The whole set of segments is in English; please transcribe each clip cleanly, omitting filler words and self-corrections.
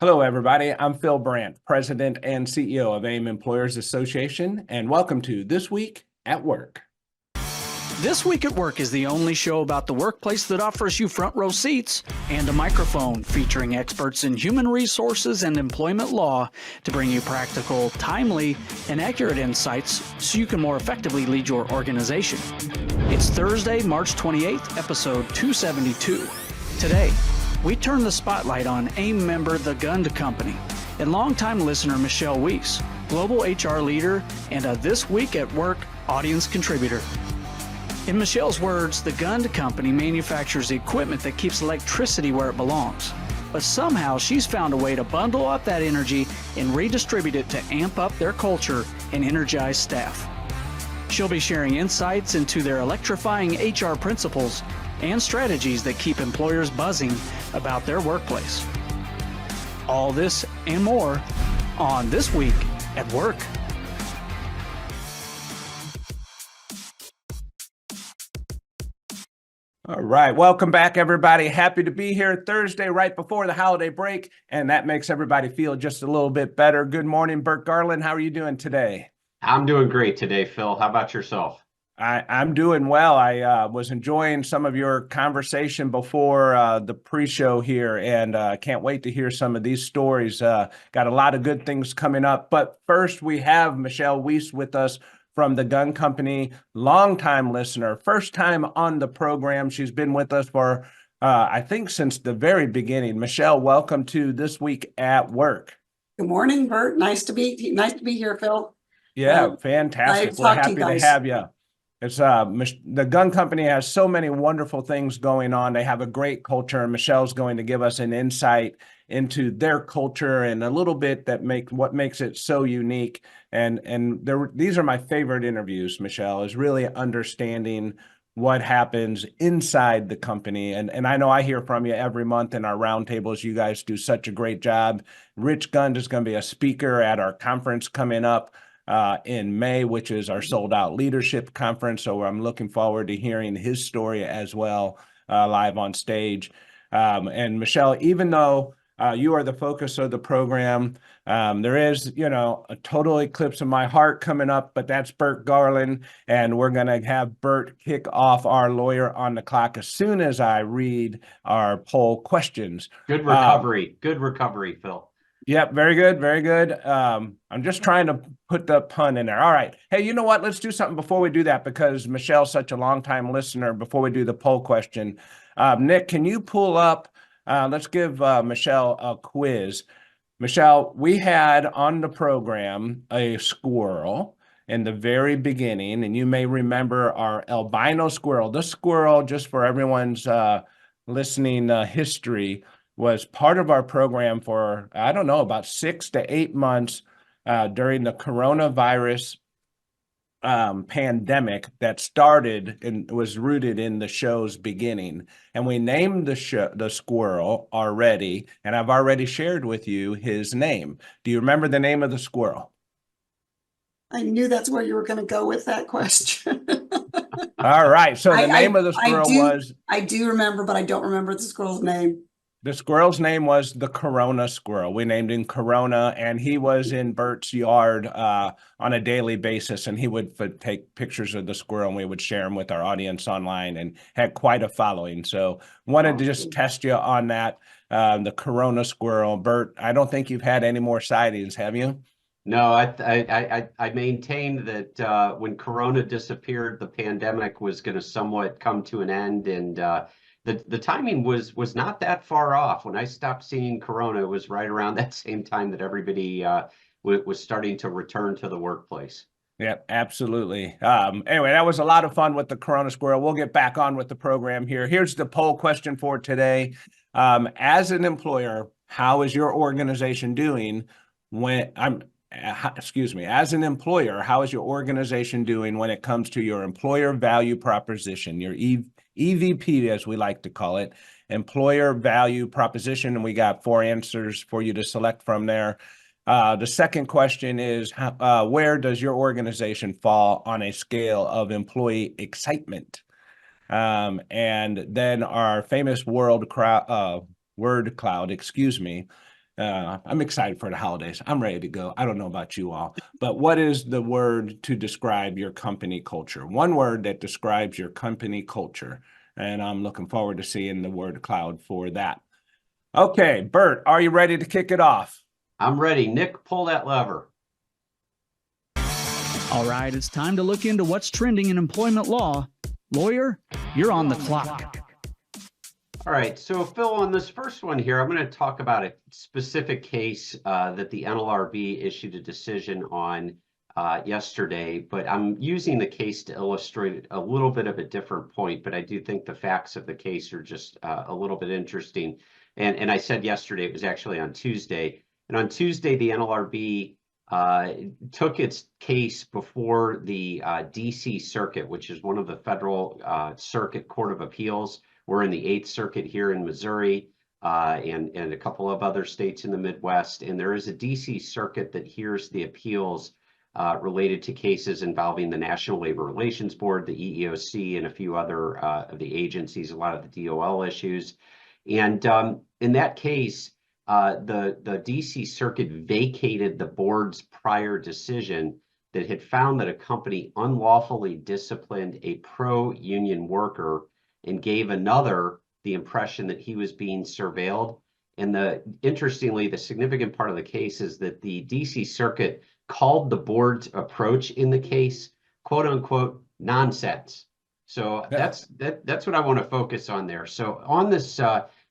Hello, everybody. I'm Phil Brandt, President and CEO of AAIM Employers Association, and welcome to This Week at Work. This Week at Work is the only show about the workplace that offers you front row seats and a microphone, featuring experts in human resources and employment law to bring you practical, timely, and accurate insights so you can more effectively lead your organization. It's Thursday, March 28th, episode 272. Today, we turn the spotlight on AAIM member The Gund Company and longtime listener Michelle Wease, global HR leader and a This Week at Work audience contributor. In Michelle's words, the Gund Company manufactures equipment that keeps electricity where it belongs. But somehow she's found a way to bundle up that energy and redistribute it to amp up their culture and energize staff. She'll be sharing insights into their electrifying HR principles and strategies that keep employers buzzing about their workplace. All this and more on This Week at Work. All right. Welcome back, everybody. Happy to be here Thursday right before the holiday break, and that makes everybody feel just a little bit better. Good morning, Burt Garland. How are you doing today? I'm doing great today, Phil. How about yourself? I'm doing well. I was enjoying some of your conversation before the pre-show here, and can't wait to hear some of these stories. Got a lot of good things coming up. But first, we have Michelle Wease with us from the Gund Company, longtime listener, first time on the program. She's been with us for, I think, since the very beginning. Michelle, welcome to This Week at Work. Good morning, Bert. Nice to be here, Phil. Yeah, fantastic. We're happy to have you. It's the Gund Company has so many wonderful things going on. They have a great culture, and Michelle's going to give us an insight into their culture and a little bit that what makes it so unique. And these are my favorite interviews, Michelle, is really understanding what happens inside the company. And I know I hear from you every month in our roundtables. You guys do such a great job. Rich Gund is going to be a speaker at our conference coming up in May, which is our sold out leadership conference. So I'm looking forward to hearing his story as well, live on stage. And Michelle, even though you are the focus of the program, there is, a total eclipse of my heart coming up, but that's Burt Garland. And we're going to have Burt kick off our lawyer on the clock as soon as I read our poll questions. Good recovery. Good recovery, Phil. Yep, very good, very good. I'm just trying to put the pun in there. All right. Hey, you know what? Let's do something before we do that, because Michelle's such a longtime listener. Before we do the poll question, Nick, can you pull up, let's give Michelle a quiz. Michelle, we had on the program a squirrel in the very beginning, and you may remember our albino squirrel. This squirrel, just for everyone's listening history, was part of our program for, I don't know, about 6 to 8 months during the coronavirus pandemic that started and was rooted in the show's beginning. And we named the squirrel already, and I've already shared with you his name. Do you remember the name of the squirrel? I knew that's where you were going to go with that question. All right. So the name of the squirrel was... I do remember, but I don't remember the squirrel's name. The squirrel's name was the Corona squirrel. We named him Corona, and he was in Bert's yard on a daily basis, and he would take pictures of the squirrel, and we would share them with our audience online, and had quite a following. So wanted to just test you on that, the Corona squirrel. Bert, I don't think you've had any more sightings, have you? No, I maintained that when Corona disappeared, the pandemic was going to somewhat come to an end, and the timing was not that far off. When I stopped seeing Corona, it was right around that same time that everybody was starting to return to the workplace. Yeah, absolutely. Anyway, that was a lot of fun with the Corona squirrel. We'll get back on with the program here. Here's the poll question for today. As an employer, how is your organization doing as an employer, how is your organization doing when it comes to your employer value proposition, your EVP, as we like to call it, employer value proposition? And we got 4 answers for you to select from there. The second question is, where does your organization fall on a scale of employee excitement? And then our famous word cloud, I'm excited for the holidays. I'm ready to go. I don't know about you all, but what is the word to describe your company culture? One word that describes your company culture. And I'm looking forward to seeing the word cloud for that. Okay, Bert, are you ready to kick it off? I'm ready. Nick, pull that lever. All right, it's time to look into what's trending in employment law. Lawyer, you're on the clock. All right, so Phil, on this first one here, I'm going to talk about a specific case that the NLRB issued a decision on yesterday, but I'm using the case to illustrate a little bit of a different point, but I do think the facts of the case are just a little bit interesting. And I said yesterday, it was actually on Tuesday. And on Tuesday, the NLRB took its case before the DC Circuit, which is one of the federal circuit court of appeals. We're in the 8th Circuit here in Missouri and a couple of other states in the Midwest. And there is a DC Circuit that hears the appeals related to cases involving the National Labor Relations Board, the EEOC, and a few other of the agencies, a lot of the DOL issues. And in that case, the DC Circuit vacated the board's prior decision that had found that a company unlawfully disciplined a pro-union worker and gave another the impression that he was being surveilled. And interestingly, the significant part of the case is that the DC Circuit called the board's approach in the case, quote unquote, nonsense. So that's what I want to focus on there. So on this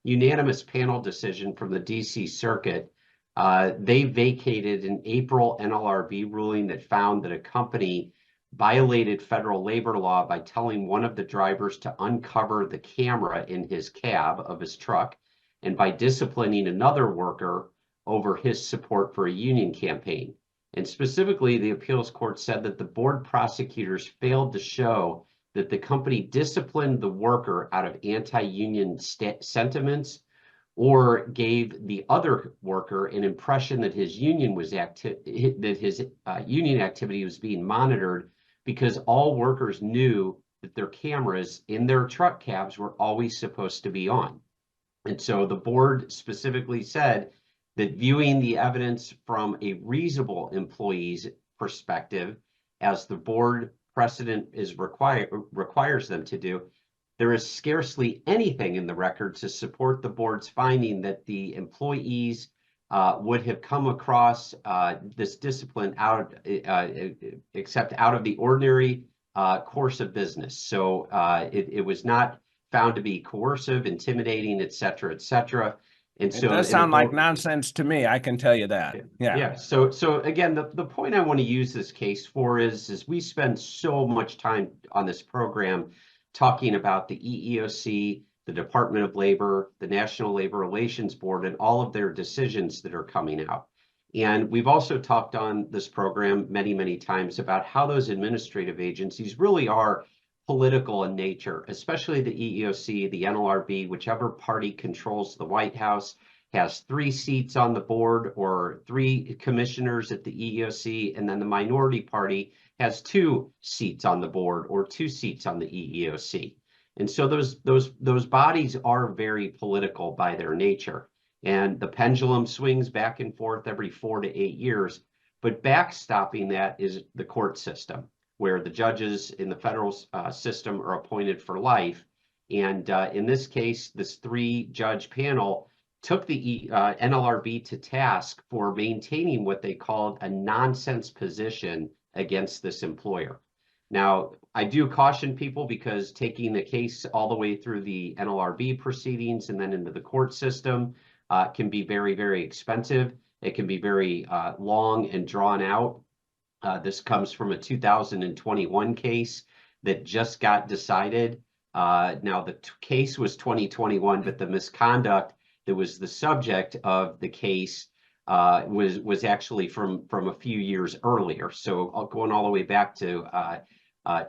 unanimous panel decision from the DC Circuit, they vacated an April NLRB ruling that found that a company violated federal labor law by telling one of the drivers to uncover the camera in his cab of his truck, and by disciplining another worker over his support for a union campaign. And specifically, the appeals court said that the board prosecutors failed to show that the company disciplined the worker out of anti-union sentiments or gave the other worker an impression that his union was union activity was being monitored, because all workers knew that their cameras in their truck cabs were always supposed to be on. And so the board specifically said that viewing the evidence from a reasonable employee's perspective, as the board precedent requires them to do, there is scarcely anything in the record to support the board's finding that the employees would have come across this discipline except out of the ordinary course of business. So it was not found to be coercive, intimidating, et cetera, et cetera. And so it does sound like nonsense to me. I can tell you that. Yeah. So again, the point I want to use this case for is we spend so much time on this program talking about the EEOC, the Department of Labor, the National Labor Relations Board, and all of their decisions that are coming out. And we've also talked on this program many, many times about how those administrative agencies really are political in nature, especially the EEOC, the NLRB, whichever party controls the White House, has 3 seats on the board or 3 commissioners at the EEOC, and then the minority party has 2 seats on the board or 2 seats on the EEOC. And so those bodies are very political by their nature. And the pendulum swings back and forth every 4 to 8 years. But backstopping that is the court system, where the judges in the federal system are appointed for life. And in this case, this 3-judge panel took the NLRB to task for maintaining what they called a nonsense position against this employer. Now, I do caution people, because taking the case all the way through the NLRB proceedings and then into the court system can be very, very expensive. It can be very long and drawn out. This comes from a 2021 case that just got decided. Now, the case was 2021, but the misconduct that was the subject of the case was actually from a few years earlier. So going all the way back to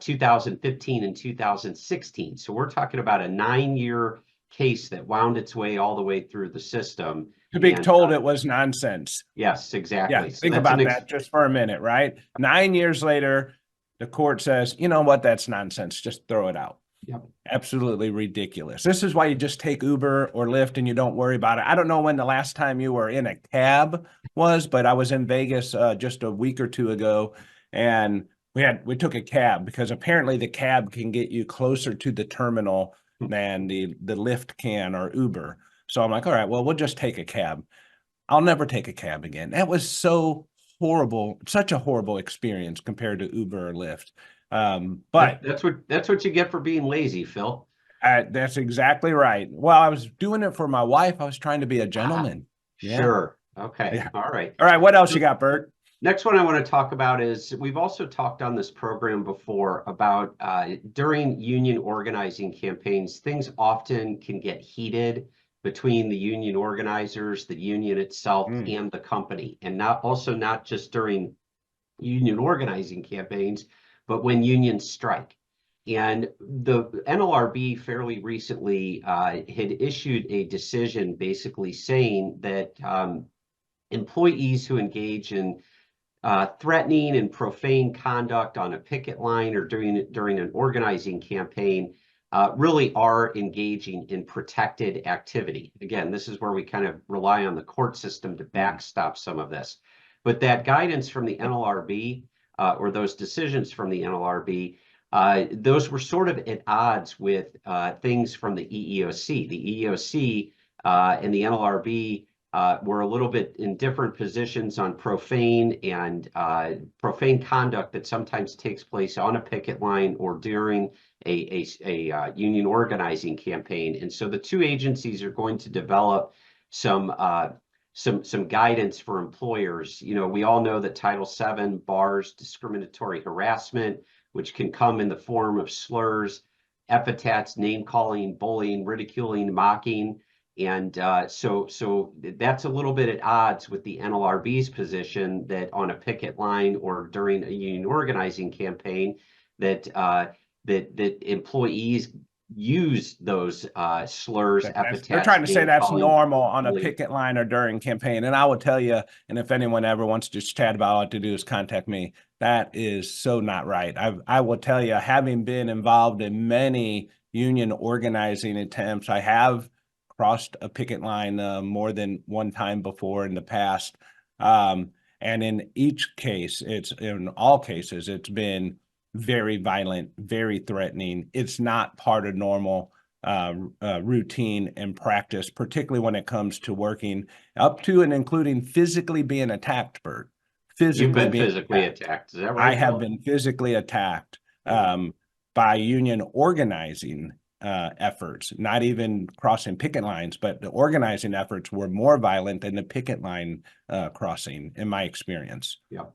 2015 and 2016. So we're talking about a 9-year case that wound its way all the way through the system. To be told it was nonsense. Yes, exactly. Yeah, think about that just for a minute, right? 9 years later, the court says, you know what, that's nonsense. Just throw it out. Yep. Absolutely ridiculous. This is why you just take Uber or Lyft and you don't worry about it. I don't know when the last time you were in a cab was, but I was in Vegas just a week or two ago, and we took a cab because apparently the cab can get you closer to the terminal than the Lyft can or Uber. So I'm like, all right, well, we'll just take a cab. I'll never take a cab again. That was so horrible, such a horrible experience compared to Uber or Lyft. But that's what you get for being lazy, Phil. that's exactly right. Well, I was doing it for my wife. I was trying to be a gentleman. Sure. Okay. Yeah. All right. All right. What else you got, Bert? Next one I want to talk about is we've also talked on this program before about during union organizing campaigns, things often can get heated between the union organizers, the union itself, and the company, and not just during union organizing campaigns, but when unions strike. And the NLRB fairly recently had issued a decision basically saying that employees who engage in threatening and profane conduct on a picket line or during an organizing campaign really are engaging in protected activity. Again, this is where we kind of rely on the court system to backstop some of this. But that guidance from the NLRB or those decisions from the NLRB, those were sort of at odds with things from the EEOC. The EEOC and the NLRB were a little bit in different positions on profane conduct that sometimes takes place on a picket line or during a union organizing campaign. And so the two agencies are going to develop some guidance for employers. You know, we all know that Title VII bars discriminatory harassment, which can come in the form of slurs, epithets, name calling, bullying, ridiculing, mocking. And so that's a little bit at odds with the NLRB's position that on a picket line or during a union organizing campaign that employees use those slurs, epithets. They're trying to say that's normal on a picket line or during campaign. And I will tell you, and if anyone ever wants to chat about what to do is contact me. That is so not right. I will tell you, having been involved in many union organizing attempts, I have crossed a picket line more than one time before in the past. And in each case, in all cases, it's been very violent, very threatening. It's not part of normal routine and practice, particularly when it comes to working up to and including physically being attacked, Bert. You've been physically attacked. Is that right? I have been physically attacked by union organizing efforts, not even crossing picket lines, but the organizing efforts were more violent than the picket line crossing, in my experience. Yeah.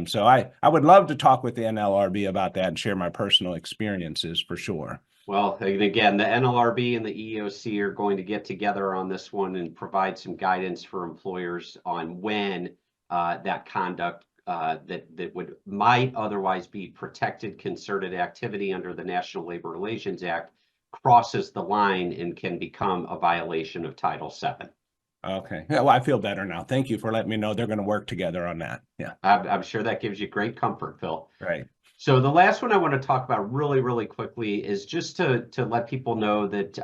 So I would love to talk with the NLRB about that and share my personal experiences for sure. Well, again, the NLRB and the EEOC are going to get together on this one and provide some guidance for employers on when that conduct that might otherwise be protected concerted activity under the National Labor Relations Act crosses the line and can become a violation of Title VII. Okay. Yeah, well, I feel better now. Thank you for letting me know they're going to work together on that. Yeah. I'm sure that gives you great comfort, Phil. Right. So the last one I want to talk about really, really quickly is just to let people know that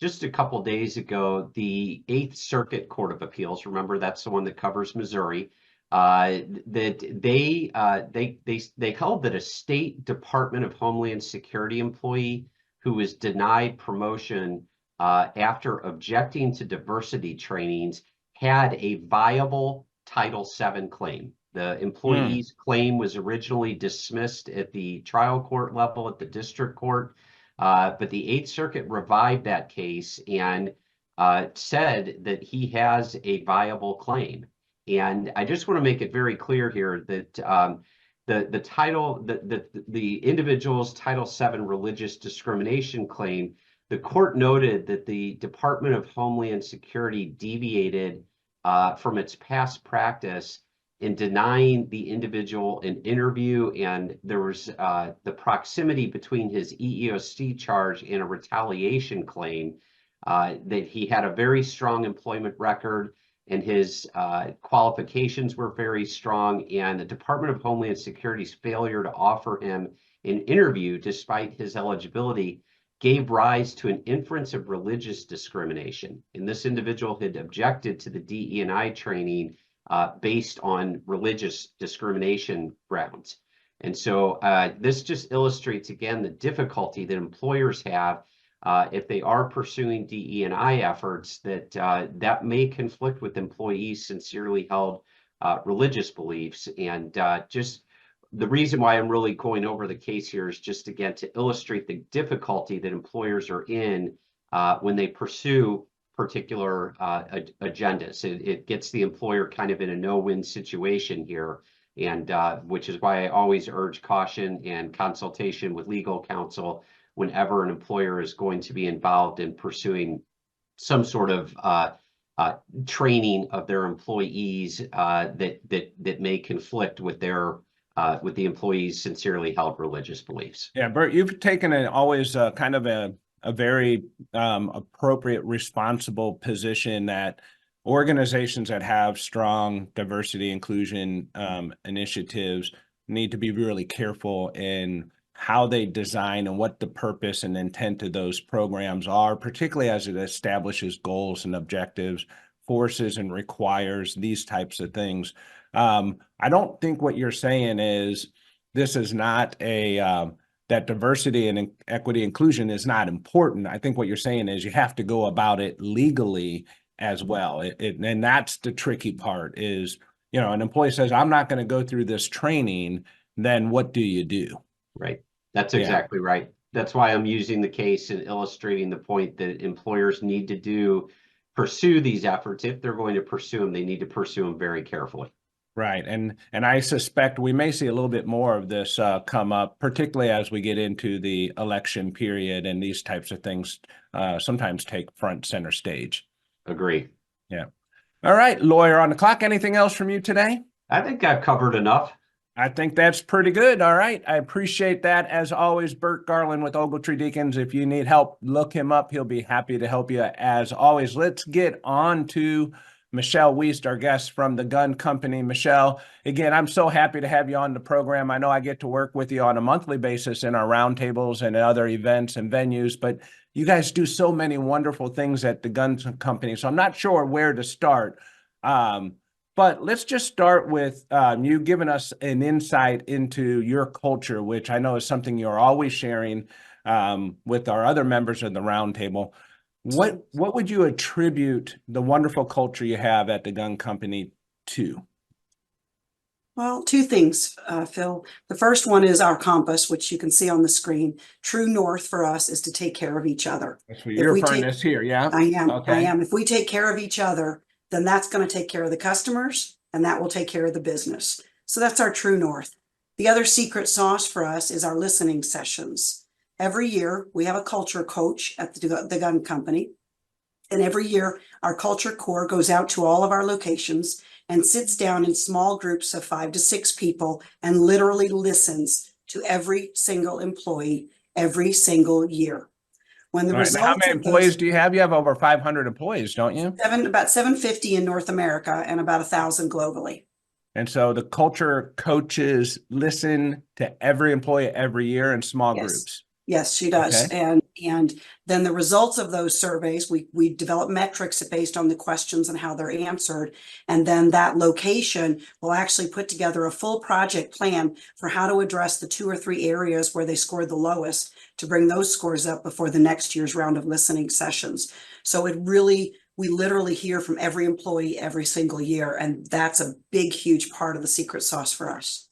just a couple days ago, the 8th Circuit Court of Appeals, remember that's the one that covers Missouri, that they held that a State Department of Homeland Security employee who was denied promotion after objecting to diversity trainings had a viable Title VII claim. The employee's claim was originally dismissed at the trial court level at the district court, but the 8th Circuit revived that case and said that he has a viable claim. And I just want to make it very clear here that the individual's Title VII religious discrimination claim, the court noted that the Department of Homeland Security deviated from its past practice in denying the individual an interview, and there was the proximity between his EEOC charge and a retaliation claim, that he had a very strong employment record and his qualifications were very strong, and the Department of Homeland Security's failure to offer him an interview despite his eligibility gave rise to an inference of religious discrimination. And this individual had objected to the DE&I training based on religious discrimination grounds. And so this just illustrates, again, the difficulty that employers have if they are pursuing DE&I efforts, that may conflict with employees' sincerely held religious beliefs. And just the reason why I'm really going over the case here is just, again, to illustrate the difficulty that employers are in when they pursue particular agendas. It gets the employer kind of in a no-win situation here, and which is why I always urge caution and consultation with legal counsel whenever an employer is going to be involved in pursuing some sort of training of their employees that may conflict with their with the employees' sincerely held religious beliefs. Yeah, Bert, you've taken always kind of a very appropriate, responsible position that organizations that have strong diversity inclusion initiatives need to be really careful in how they design and what the purpose and intent of those programs are, particularly as it establishes goals and objectives, forces and requires these types of things. I don't think what you're saying is this is not that diversity and equity inclusion is not important. I think what you're saying is you have to go about it legally as well. And that's the tricky part is, an employee says, I'm not going to go through this training, then what do you do? Right. That's exactly right. That's why I'm using the case and illustrating the point that employers need to pursue these efforts. If they're going to pursue them, they need to pursue them very carefully. Right. And I suspect we may see a little bit more of this come up, particularly as we get into the election period, and these types of things sometimes take front center stage. Agree. Yeah. All right, lawyer on the clock. Anything else from you today? I think I've covered enough. I think that's pretty good. All right. I appreciate that. As always, Bert Garland with Ogletree Deacons. If you need help, look him up. He'll be happy to help you as always. Let's get on to Michelle Wease, our guest from the gun company. Michelle, again, I'm so happy to have you on the program. I know I get to work with you on a monthly basis in our roundtables and other events and venues, but you guys do so many wonderful things at the gun company. So I'm not sure where to start. But let's just start with you giving us an insight into your culture, which I know is something you're always sharing with our other members of the roundtable. What would you attribute the wonderful culture you have at the gun company to? Well, two things, Phil. The first one is our compass, which you can see on the screen. True north for us is to take care of each other. That's what you're referring to this here, yeah? I am. Okay. I am. If we take care of each other, then that's going to take care of the customers, and that will take care of the business. So that's our true north. The other secret sauce for us is our listening sessions. Every year, we have a culture coach at the gun company. And every year, our culture core goes out to all of our locations and sits down in small groups of 5 to 6 people and literally listens to every single employee every single year. When the results how many employees do you have? You have over 500 employees, don't you? About 750 in North America and about 1,000 globally. And so the culture coaches listen to every employee every year in small groups. Yes, she does. Okay. And then the results of those surveys, we develop metrics based on the questions and how they're answered. And then that location will actually put together a full project plan for how to address the 2 or 3 areas where they scored the lowest to bring those scores up before the next year's round of listening sessions. So we literally hear from every employee every single year. And that's a big, huge part of the secret sauce for us.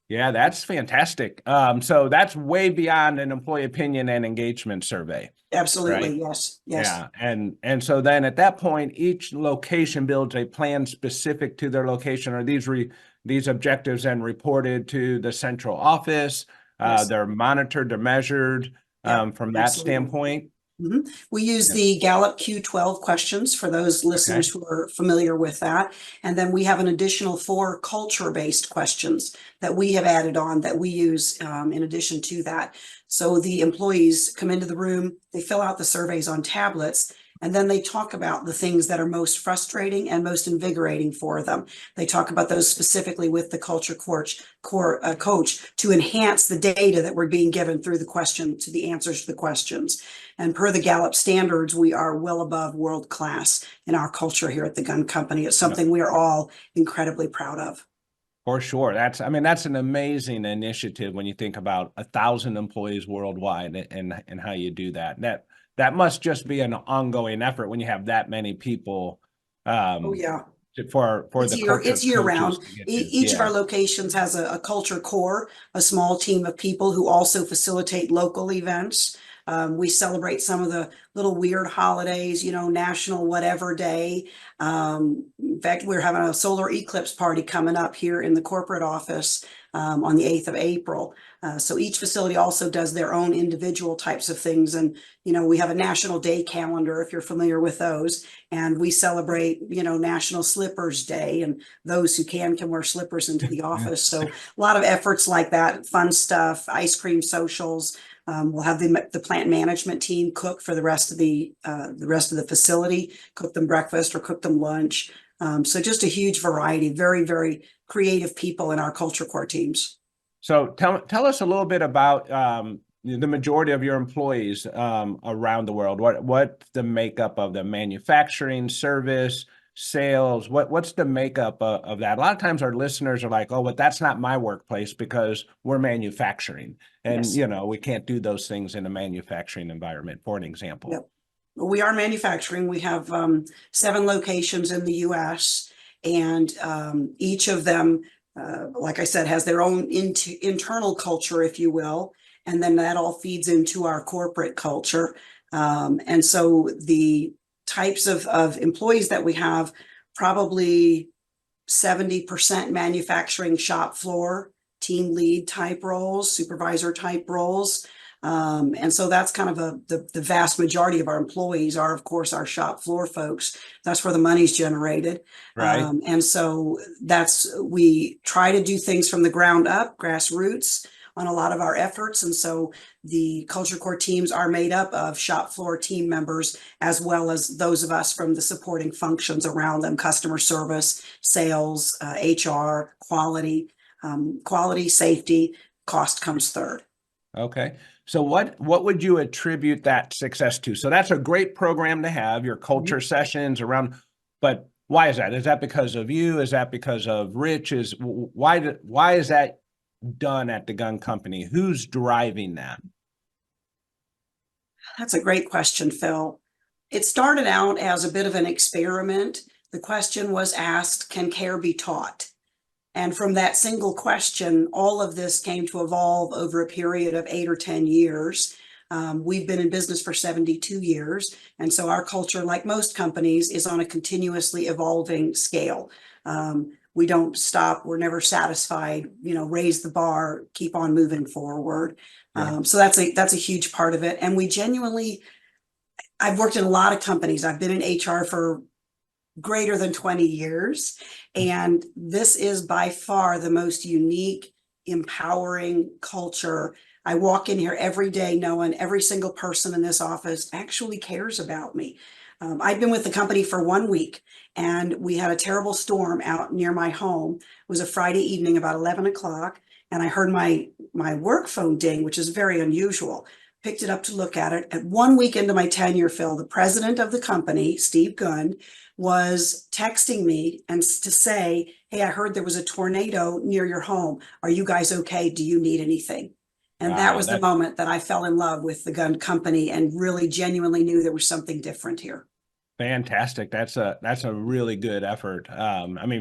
Yeah, that's fantastic. So that's way beyond an employee opinion and engagement survey. Absolutely, right? Yes. Yeah, and so then at that point, each location builds a plan specific to their location. Are these objectives then reported to the central office? Yes. They're monitored, they're measured from that standpoint. Mm-hmm. We use the Gallup Q12 questions for those listeners who are familiar with that. And then we have an additional 4 culture-based questions that we have added on that we use in addition to that. So the employees come into the room, they fill out the surveys on tablets, And then they talk about the things that are most frustrating and most invigorating for them. They talk about those specifically with the culture coach to enhance the data that we're being given through the answers to the questions. And per the Gallup standards, we are well above world class in our culture here at the Gun Company. It's something we are all incredibly proud of. For sure. That's an amazing initiative when you think about 1,000 employees worldwide and how you do that. That must just be an ongoing effort when you have that many people. Oh yeah. For it's year round. Each of our locations has a culture core, a small team of people who also facilitate local events. We celebrate some of the little weird holidays, National Whatever Day. In fact, we're having a solar eclipse party coming up here in the corporate office on the 8th of April. So each facility also does their own individual types of things. And, we have a National Day calendar, if you're familiar with those. And we celebrate, National Slippers Day. And those who can wear slippers into the office. So a lot of efforts like that, fun stuff, ice cream socials. We'll have the plant management team cook for the rest of the facility, cook them breakfast or cook them lunch. So just a huge variety, very, very creative people in our culture core teams. So tell us a little bit about the majority of your employees around the world. What's the makeup of the manufacturing, service, sales? What's the makeup of that? A lot of times our listeners are like, oh, but that's not my workplace because we're manufacturing. And, Yes. We can't do those things in a manufacturing environment, for an example. Yep. We are manufacturing. We have 7 locations in the U.S. and each of them, like I said, has their own internal culture, if you will. And then that all feeds into our corporate culture. And so the types of employees that we have, probably 70% manufacturing shop floor, team lead type roles, supervisor type roles. And so that's kind of the vast majority of our employees are, of course, our shop floor folks. That's where the money's generated. Right. And so we try to do things from the ground up, grassroots, on a lot of our efforts. And so the culture core teams are made up of shop floor team members, as well as those of us from the supporting functions around them: customer service, sales, HR, quality, safety. Cost comes third. Okay. So what would you attribute that success to? So that's a great program to have, your culture sessions around, but why is that? Is that because of you? Is that because of Rich? Why is that done at the Gun Company? Who's driving that? That's a great question, Phil. It started out as a bit of an experiment. The question was asked, can care be taught? And from that single question, all of this came to evolve over a period of 8 or 10 years. We've been in business for 72 years. And so our culture, like most companies, is on a continuously evolving scale. We don't stop. We're never satisfied, raise the bar, keep on moving forward. So that's a huge part of it. And I've worked in a lot of companies. I've been in HR for greater than 20 years. And this is by far the most unique, empowering culture. I walk in here every day knowing every single person in this office actually cares about me. I'd been with the company for 1 week and we had a terrible storm out near my home. It was a Friday evening about 11 o'clock. And I heard my work phone ding, which is very unusual. Picked it up to look at it. At 1 week into my tenure, Phil, the president of the company, Steve Gunn, was texting me and to say, hey, I heard there was a tornado near your home. Are you guys okay? Do you need anything? And that was the moment that I fell in love with the Gun Company and really genuinely knew there was something different here. Fantastic. That's a really good effort.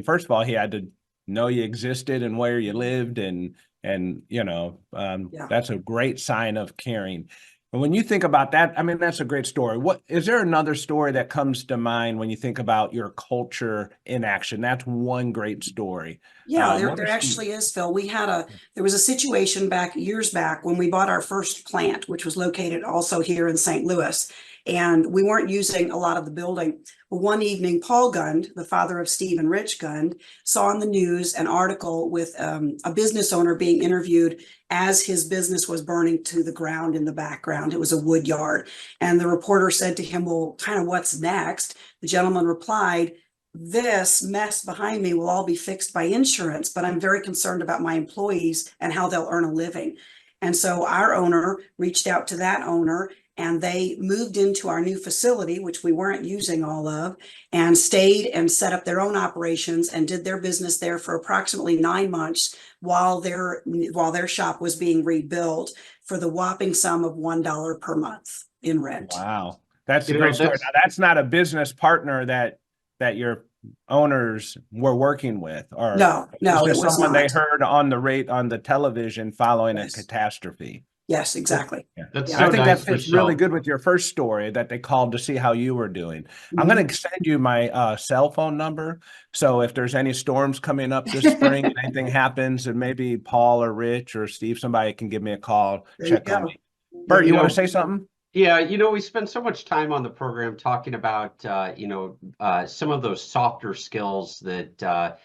First of all, he had to know you existed and where you lived and that's a great sign of caring. And when you think about that, that's a great story. Is there another story that comes to mind when you think about your culture in action? That's one great story. Yeah, there actually is, Phil. There was a situation years back when we bought our first plant, which was located also here in St. Louis. and we weren't using a lot of the building. Well, one evening, Paul Gund, the father of Steve and Rich Gund, saw on the news an article with a business owner being interviewed as his business was burning to the ground in the background. It was a wood yard. And the reporter said to him, well, kind of what's next? The gentleman replied, this mess behind me will all be fixed by insurance, but I'm very concerned about my employees and how they'll earn a living. And so our owner reached out to that owner, and they moved into our new facility, which we weren't using all of, and stayed and set up their own operations and did their business there for approximately 9 months while their shop was being rebuilt for the whopping sum of $1 per month in rent. Wow. That's a great story. Now, that's not a business partner that your owners were working with, or no, it was someone not. they heard on the television following a catastrophe. Yes, exactly. Yeah. That's I so think nice, that fits Michelle. really good with your first story, that they called to see how you were doing. Mm-hmm. I'm going to send you my cell phone number. So if there's any storms coming up this spring and anything happens, and maybe Paul or Rich or Steve, somebody can give me a call, check on me. Bert, you want to say something? Yeah, we spend so much time on the program talking about, some of those softer skills that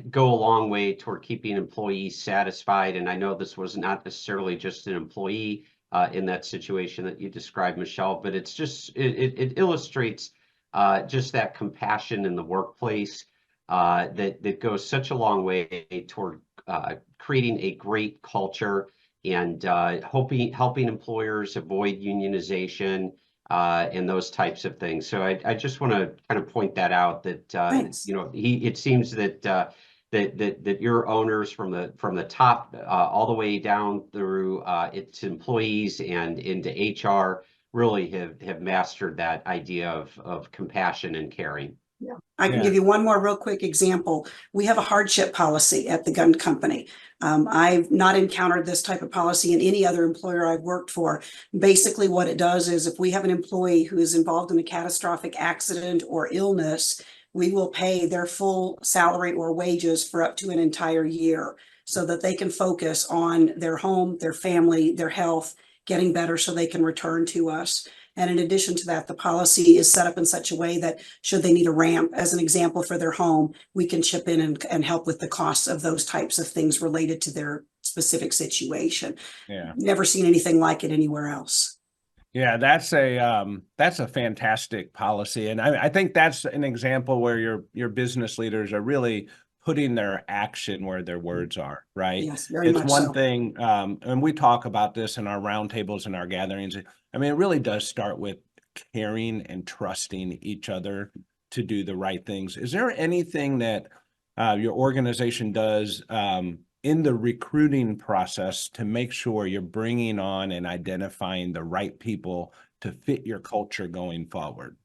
go a long way toward keeping employees satisfied. And I know this was not necessarily just an employee in that situation that you described, Michelle, but it's just, it illustrates just that compassion in the workplace that goes such a long way toward creating a great culture and helping employers avoid unionization and those types of things. So I just want to kind of point that out, that it seems that that your owners from the top all the way down through its employees and into HR really have mastered that idea of compassion and caring. Yeah. I can give you one more real quick example. We have a hardship policy at the gun company. I've not encountered this type of policy in any other employer I've worked for. Basically, what it does is, if we have an employee who is involved in a catastrophic accident or illness, we will pay their full salary or wages for up to an entire year, so that they can focus on their home, their family, their health, getting better so they can return to us. And in addition to that, the policy is set up in such a way that should they need a ramp, as an example, for their home, we can chip in and help with the costs of those types of things related to their specific situation. Yeah. Never seen anything like it anywhere else. Yeah, that's a fantastic policy. And I think that's an example where your business leaders are really putting their action where their words are, right? Yes, very much so. It's one thing, and we talk about this in our roundtables and our gatherings. I mean, it really does start with caring and trusting each other to do the right things. Is there anything that your organization does in the recruiting process to make sure you're bringing on and identifying the right people to fit your culture going forward?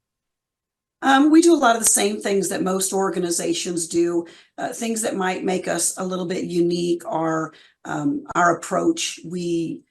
We do a lot of the same things that most organizations do. Things that might make us a little bit unique are our approach. We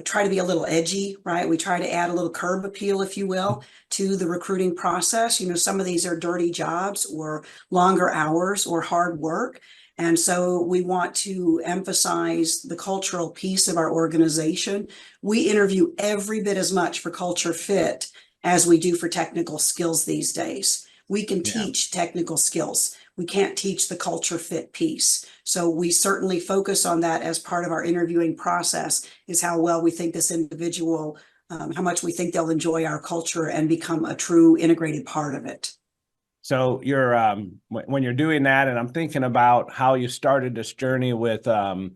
try to be a little edgy, right? We try to add a little curb appeal, if you will, to the recruiting process. Some of these are dirty jobs or longer hours or hard work. And so we want to emphasize the cultural piece of our organization. We interview every bit as much for culture fit as we do for technical skills these days. We can teach technical skills. We can't teach the culture fit piece. So we certainly focus on that as part of our interviewing process, is how well we think this individual, how much we think they'll enjoy our culture and become a true integrated part of it. So you're when you're doing that, and I'm thinking about how you started this journey with, can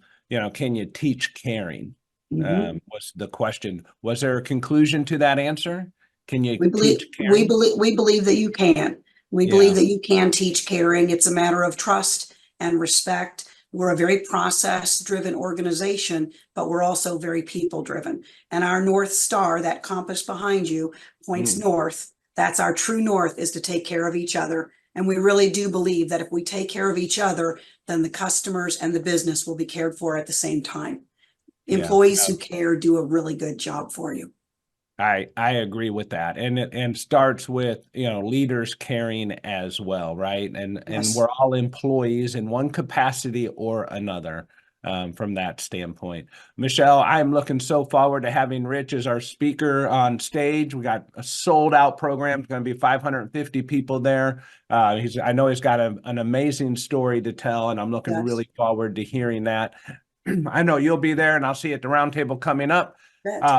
you teach caring? Was the question. Was there a conclusion to that answer? Can you teach caring? We believe that you can. We believe that you can teach caring. It's a matter of trust and respect. We're a very process-driven organization, but we're also very people-driven. And our North Star, that compass behind you, points north. That's our true north, is to take care of each other. And we really do believe that if we take care of each other, then the customers and the business will be cared for at the same time. Employees who care do a really good job for you. I agree with that. And starts with, leaders caring as well, right? And we're all employees in one capacity or another. from that standpoint. Michelle, I'm looking so forward to having Rich as our speaker on stage. We got a sold out program. It's going to be 550 people there. I know he's got an amazing story to tell, and I'm looking really forward to hearing that. I know you'll be there, and I'll see you at the roundtable coming up.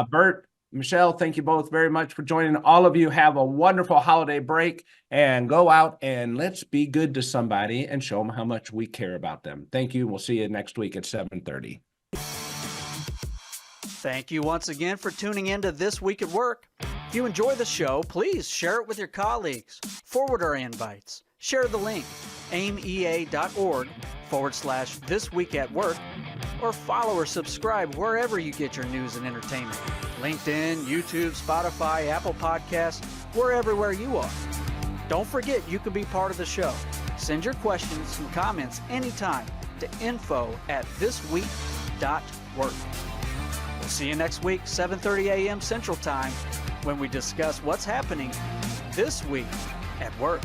Bert, Michelle, thank you both very much for joining. All of you have a wonderful holiday break, and go out and let's be good to somebody and show them how much we care about them. Thank you. We'll see you next week at 7:30. Thank you once again for tuning in to This Week at Work. If you enjoy the show, please share it with your colleagues, forward our invites, share the link, aimea.org/This Week at Work, or follow or subscribe wherever you get your news and entertainment. LinkedIn, YouTube, Spotify, Apple Podcasts, we're everywhere you are. Don't forget you can be part of the show. Send your questions and comments anytime to info@thisweek.work. We'll see you next week, 7:30 a.m. Central Time, when we discuss what's happening this week at work.